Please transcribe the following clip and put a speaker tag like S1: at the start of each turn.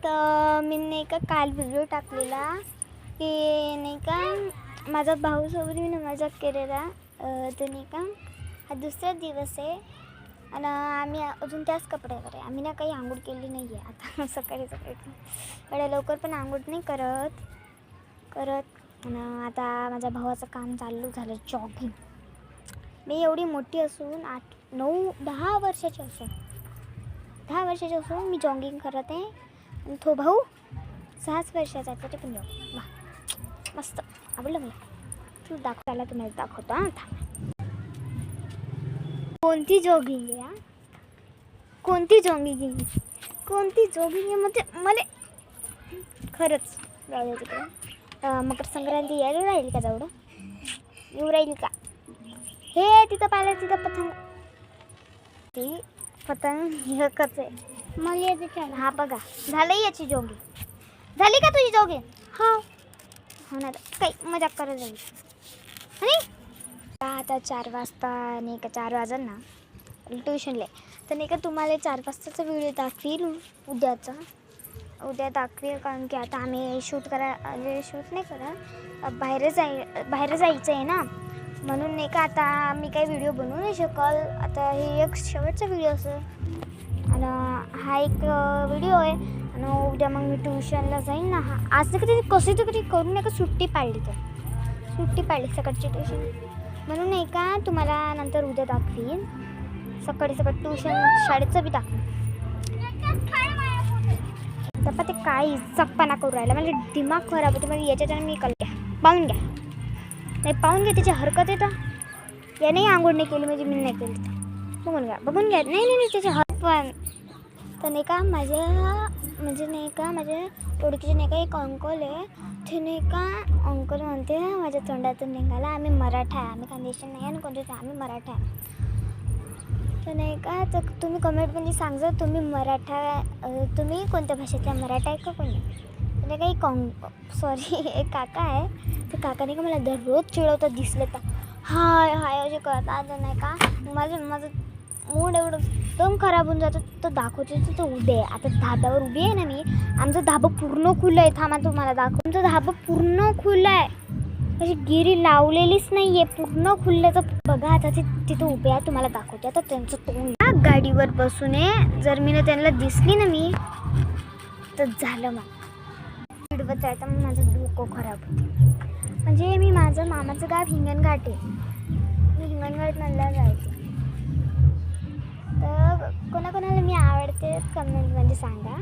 S1: तर मी नाही का काल व्हिडिओ टाकलेला की नाही का माझा भाऊसोबत मी मजाक केलेला. तर नाही का हा दुसरा दिवस आहे आणि आम्ही अजून त्याच कपड्यावर आहे. आम्ही ना काही आंघोळ केली नाही आहे आता. सकाळी एवढ्या लवकर पण आंघोळ नाही करत आणि आता माझ्या भावाचं काम चालू झालं जॉगिंग. मी एवढी मोठी असून 8, 9, 10 वर्षाची असून मी जॉगिंग करत आहे आणि तो भाऊ 6 वर्षाचा आहे. तरी पण वा मस्त आवडलं मला. तू दाखवायला तुम्हाला दाखवतो हां. कोणती जॉगिंग आहे कोणती जॉगिंग आहे म्हणजे मला खरंच जाऊ तिकडे. मकर संक्रांती यायला राहील का तेवढं येऊ राहील का? हे तिथं पाहिलं तिथं पतंग एकच आहे मग याचं. हा बघा झालं याची जॉगिंग. झाली का तुझी जॉगिंग? हो ना काही मजाक करत जाईल. आणि आता 4 वाजता नाही का 4 वाजता ना ट्युशनला तर नाही का तुम्हाला 4 वाजताचा व्हिडिओ दाखवील उद्या दाखवेल. कारण की आता आम्ही शूट नाही करत बाहेर जायचं आहे ना म्हणून नाही का आता मी काही व्हिडिओ बनवू नाही शकल. आता हे एक शेवटचा व्हिडिओ असेल आणि हा एक व्हिडिओ आहे आणि उद्या मग मी ट्युशनला जाईन ना. आज नाही का कशी तरी करून नाही का सुट्टी पाडली सकाळची ट्युशन म्हणून नाही का तुम्हाला नंतर उद्या दाखवीन. सकाळी ट्युशन शाळेचं बी दाखवीन. तर ते काही चकपणा करू राहिला म्हणजे दिमाग खराब होते. म्हणजे याच्याच्यानं मी पाहून घ्या त्याची हरकत आहे. तर याने आंघोळ नाही केली म्हणजे मी नाही केली तर बघून घ्या नाही त्याची पण. तर नाही का माझ्या माझ्या ओळखीचे नाही का एक अंकल आहे. ते नाही का अंकल म्हणते माझ्या तोंडातून निघाला आम्ही मराठा आहे. आम्ही खानदेशी नाही आणि कोणते आम्ही मराठा आहे. तर नाही का तर तुम्ही कमेंटमध्ये सांगा तुम्ही कोणत्या भाषेतल्या मराठा आहे का कोणी. नाही का एक काका आहे. ते काकाने का मला दररोज चिडवतात दिसले तर हाय असे करतात. नाही का माझं मूड एवढं एकदम खराब होऊन जातं. तो दाखवते तो उभे आहे. आता धाब्यावर उभी आहे ना मी. आमचं धाबं पूर्ण खुलं आहे. थांबा तुम्हाला दाखव. आमचं धाबं पूर्ण खुलं आहे. अशी गिरी लावलेलीच नाही आहे पूर्ण खुल्ल्याचं. बघा आता ते तिथं उभे आहे तुम्हाला दाखवते. आता त्यांचं तोंड गाडीवर बसून आहे. जर मी त्यांना दिसली ना मी तर झालं मग चिडवत जायचं. मग माझं डोकं खराब होते. म्हणजे मी माझं मामाचं गाव हिंगणघाट आहे. मी हिंगणघाटमधला जायचे. तर कोणाकोणाला मी आवडते कमेंटमध्ये सांगा.